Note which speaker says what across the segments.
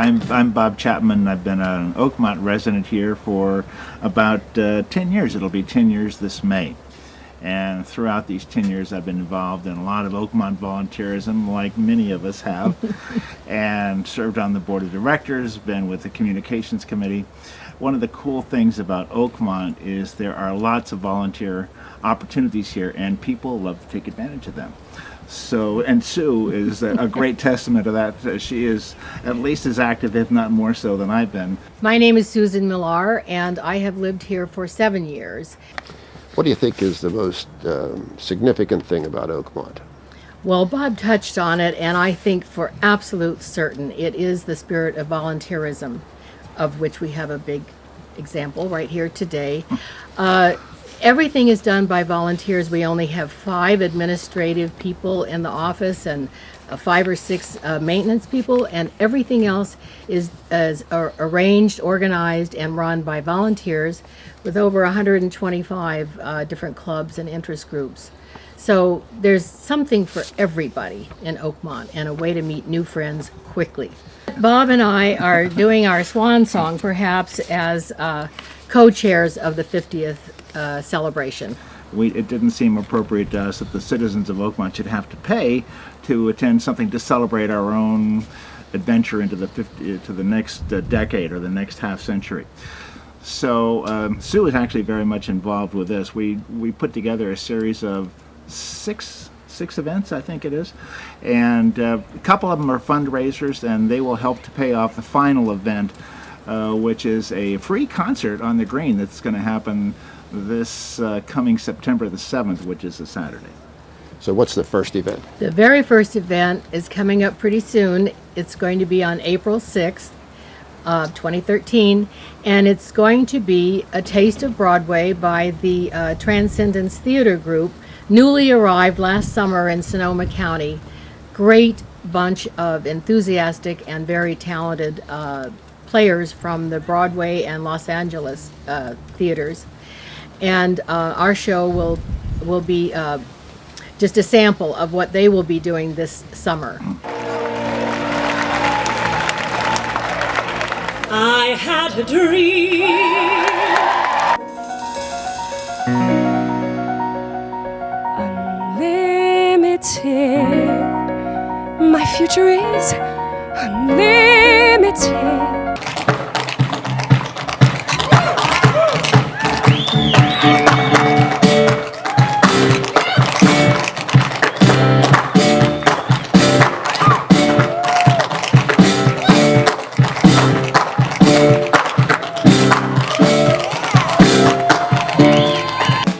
Speaker 1: I'm Bob Chapman. I've been an Oakmont resident here for about 10 years. It'll be 10 years this May. And throughout these 10 years, I've been involved in a lot of Oakmont volunteerism, like many of us have, and served on the board of directors, been with the communications committee. One of the cool things about Oakmont is there are lots of volunteer opportunities here, and people love to take advantage of them. So, and Sue is a great testament to that. She is at least as active, if not more so, than I've been.
Speaker 2: My name is Susan Millar, and I have lived here for 7 years.
Speaker 3: What do you think is the most significant thing about Oakmont?
Speaker 2: Well, Bob touched on it, and I think for absolute certain it is the spirit of volunteerism, of which we have a big example right here today. Everything is done by volunteers. We only have 5 administrative people in the office and 5 or 6 maintenance people, and everything else is arranged, organized, and run by volunteers with over 125 different clubs and interest groups. So there's something for everybody in Oakmont and a way to meet new friends quickly. Bob and I are doing our swan song, perhaps, as co-chairs of the 50th celebration.
Speaker 1: It didn't seem appropriate to us that the citizens of Oakmont should have to pay to attend something to celebrate our own adventure into the next decade or the next half century. So Sue is actually very much involved with this. We put together a series of six events, I think it is, and a couple of them are fundraisers, and they will help to pay off the final event, which is a free concert on the green that's going to happen this coming September the 7th, which is a Saturday.
Speaker 3: So what's the first event?
Speaker 2: The very first event is coming up pretty soon. It's going to be on April 6th of 2013, and it's going to be A Taste of Broadway by the Transcendence Theater Group, newly arrived last summer in Sonoma County. Great bunch of enthusiastic and very talented players from the Broadway and Los Angeles theaters. And our show will be just a sample of what they will be doing this summer.
Speaker 4: I had a dream. Unlimited. My future is unlimited.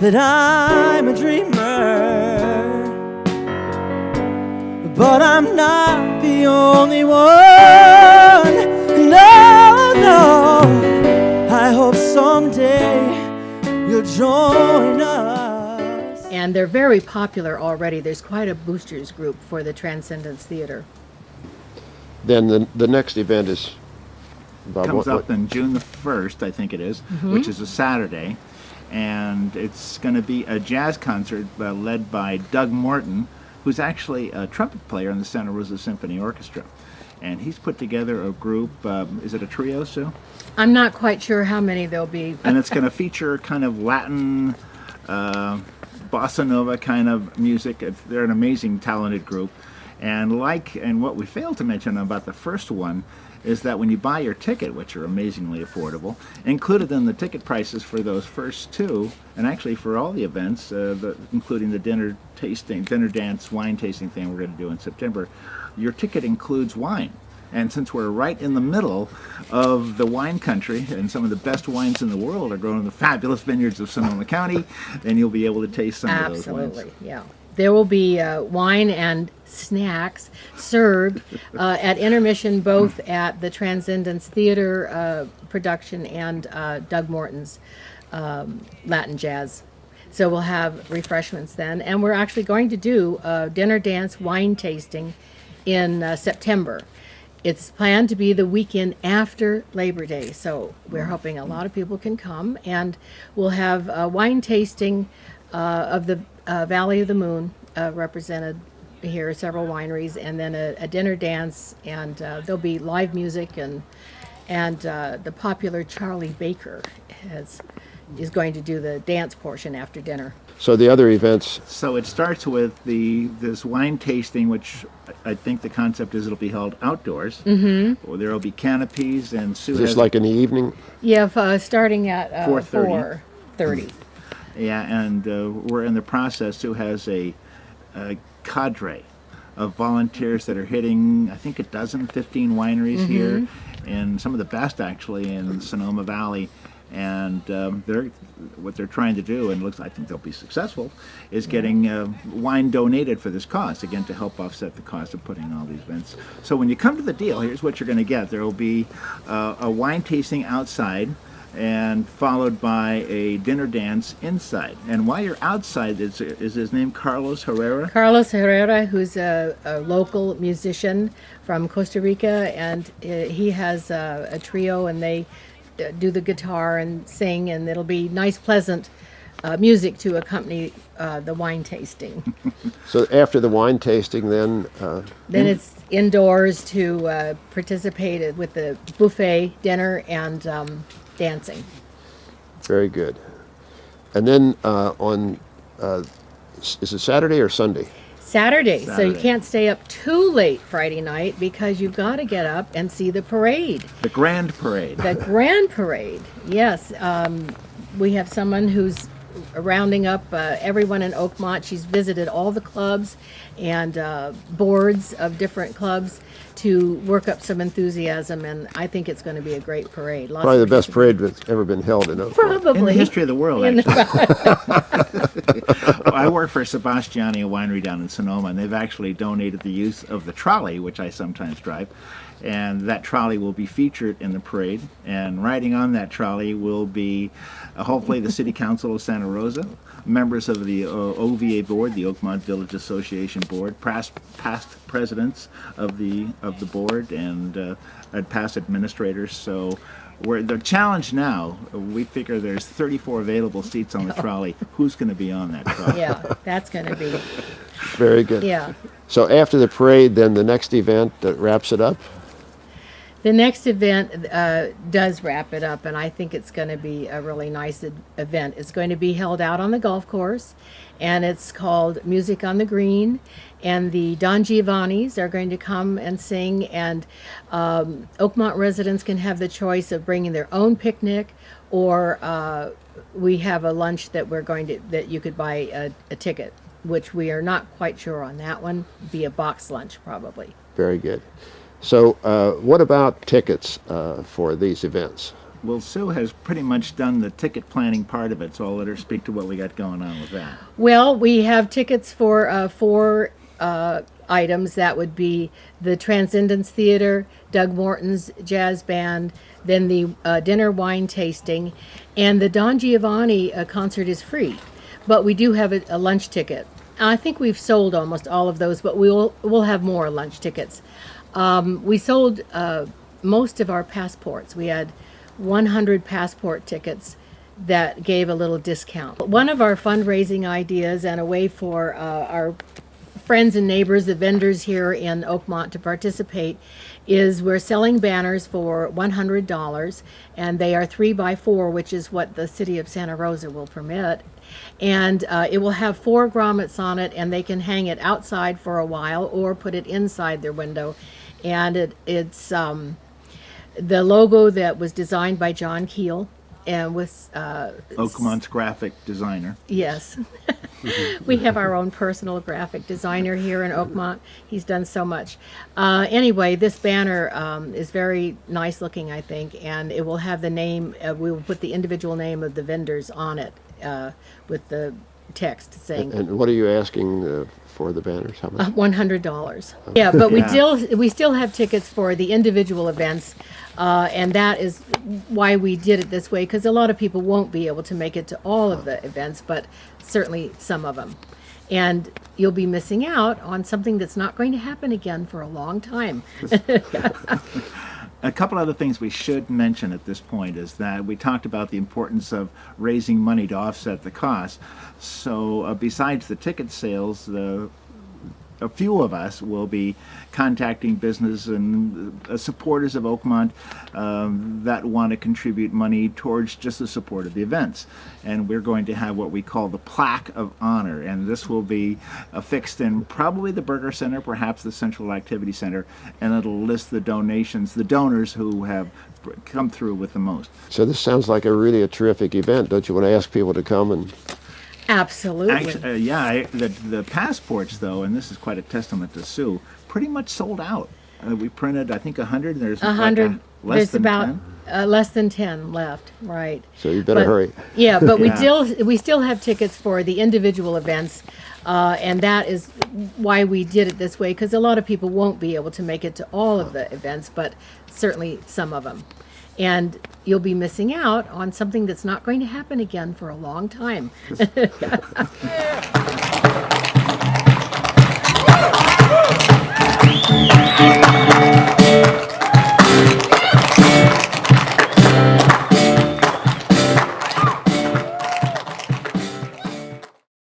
Speaker 5: That I'm a dreamer, but I'm not the only one. No, I hope someday you'll join us.
Speaker 2: And they're very popular already. There's quite a boosters group for the Transcendence Theater.
Speaker 3: Then the next event is... Bob,
Speaker 1: Comes up on June the 1st, I think it is, which is a Saturday. And it's going to be a jazz concert led by Doug Morton, who's actually a trumpet player in the Santa Rosa Symphony Orchestra. And he's put together a group, is it a trio, Sue?
Speaker 2: I'm not quite sure how many there'll be.
Speaker 1: And it's going to feature kind of Latin, bossa nova kind of music. They're an amazing, talented group. And what we failed to mention about the first one is that when you buy your ticket, which are amazingly affordable, included in the ticket prices for those first 2, and actually for all the events, including the dinner dance, wine tasting thing we're going to do in September, your ticket includes wine. And since we're right in the middle of the wine country, and some of the best wines in the world are grown in the fabulous vineyards of Sonoma County, then you'll be able to taste some of those wines.
Speaker 2: Absolutely, yeah. There will be wine and snacks served at intermission, both at the Transcendence Theater production and Doug Morton's Latin Jazz. So we'll have refreshments then. And we're actually going to do a dinner dance wine tasting in September. It's planned to be the weekend after Labor Day, so we're hoping a lot of people can come. And we'll have a wine tasting of the Valley of the Moon represented here, several wineries, and then a dinner dance, and there'll be live music, and the popular Charlie Baker is going to do the dance portion after dinner.
Speaker 3: So the other events,
Speaker 1: So it starts with this wine tasting, which I think the concept is it'll be held outdoors. Mm-hmm. There will be canopies, and Sue
Speaker 3: is this
Speaker 1: has
Speaker 3: like in the evening?
Speaker 2: Yeah, starting at
Speaker 1: 4:30.
Speaker 2: 4:30.
Speaker 1: Yeah, and we're in the process. Sue has a cadre of volunteers that are hitting, I think, 15 wineries here, and some of the best actually in Sonoma Valley. And what they're trying to do, and I think they'll be successful, is getting wine donated for this cause, again, to help offset the cost of putting on all these events. So when you come to the deal, here's what you're going to get. There will be a wine tasting outside, and followed by a dinner dance inside. And while you're outside, is his name Carlos Herrera?
Speaker 2: Carlos Herrera, who's a local musician from Costa Rica, and he has a trio, and they do the guitar and sing, and it'll be nice, pleasant music to accompany the wine tasting.
Speaker 3: So after the wine tasting, then
Speaker 2: Then it's indoors to participate with the buffet dinner and dancing.
Speaker 3: very good. And then is it Saturday or Sunday?
Speaker 2: Saturday, so you
Speaker 1: Saturday.
Speaker 2: can't stay up too late Friday night because you've got to get up and see the parade.
Speaker 1: The Grand Parade.
Speaker 2: The grand parade, yes. We have someone who's rounding up everyone in Oakmont. She's visited all the clubs and boards of different clubs to work up some enthusiasm, and I think it's going to be a great parade. Lots
Speaker 3: Probably
Speaker 2: of
Speaker 3: the best
Speaker 2: people-
Speaker 3: parade that's ever been held in Oakmont.
Speaker 2: Probably.
Speaker 1: In the history of the world,
Speaker 2: In
Speaker 1: actually. I work for Sebastiani, a winery down in Sonoma, and they've actually donated the use of the trolley, which I sometimes drive. And that trolley will be featured in the parade. And riding on that trolley will be hopefully the City Council of Santa Rosa, members of the OVA board, the Oakmont Village Association board, past presidents of the board, and past administrators. So the challenge now, we figure there's 34 available seats on the trolley. Who's going to be on that trolley?
Speaker 2: Yeah, that's going to be,
Speaker 3: Very good.
Speaker 2: yeah.
Speaker 3: So after the parade, then the next event that wraps it up?
Speaker 2: The next event does wrap it up, and I think it's going to be a really nice event. It's going to be held out on the golf course, and it's called Music on the Green, and the Don Giovannis are going to come and sing, and Oakmont residents can have the choice of bringing their own picnic, or we have a lunch that that you could buy a ticket, which we are not quite sure on that one. Be a box lunch probably.
Speaker 3: Very good. So what about tickets for these events?
Speaker 1: Well, Sue has pretty much done the ticket planning part of it, so I'll let her speak to what we got going on with that.
Speaker 2: Well, we have tickets for 4 items. That would be the Transcendence Theater, Doug Morton's Jazz Band, then the dinner wine tasting, and the Don Giovanni concert is free. But we do have a lunch ticket. I think we've sold almost all of those, but we'll have more lunch tickets. We sold most of our passports. We had 100 passport tickets that gave a little discount. One of our fundraising ideas, and a way for our friends and neighbors, the vendors here in Oakmont, to participate, is we're selling banners for $100, and they are 3x4, which is what the city of Santa Rosa will permit. And it will have 4 grommets on it, and they can hang it outside for a while or put it inside their window. And it's the logo that was designed by John Keel, and with
Speaker 1: Oakmont's graphic designer.
Speaker 2: yes, we have our own personal graphic designer here in Oakmont. He's done so much. Anyway, this banner is very nice looking, I think, and it will have the name. We will put the individual name of the vendors on it with the text saying
Speaker 3: And what are you asking for the banners? How much?
Speaker 2: $100. Yeah, but we still have tickets for the individual events, and that is why we did it this way, because a lot of people won't be able to make it to all of the events, but certainly some of them. And you'll be missing out on something that's not going to happen again for a long time.
Speaker 1: A couple other things we should mention at this point is that we talked about the importance of raising money to offset the cost. So besides the ticket sales, a few of us will be contacting business and supporters of Oakmont that want to contribute money towards just the support of the events. And we're going to have what we call the Plaque of Honor, and this will be affixed in probably the Burger Center, perhaps the Central Activity Center, and it'll list the donations, the donors who have come through with the most.
Speaker 3: So this sounds like a terrific event. Don't you want to ask people to come and...
Speaker 2: Absolutely.
Speaker 1: Actually, the passports, though, and this is quite a testament to Sue, pretty much sold out. We printed, I think, 100. There's
Speaker 2: 100.
Speaker 1: Like less
Speaker 2: There's
Speaker 1: than
Speaker 2: about
Speaker 1: 10.
Speaker 2: less than 10 left, right?
Speaker 3: So you better hurry.
Speaker 2: Yeah, but
Speaker 1: Yeah.
Speaker 2: we still have tickets for the individual events, and that is why we did it this way, because a lot of people won't be able to make it to all of the events, but certainly some of them. And you'll be missing out on something that's not going to happen again for a long time.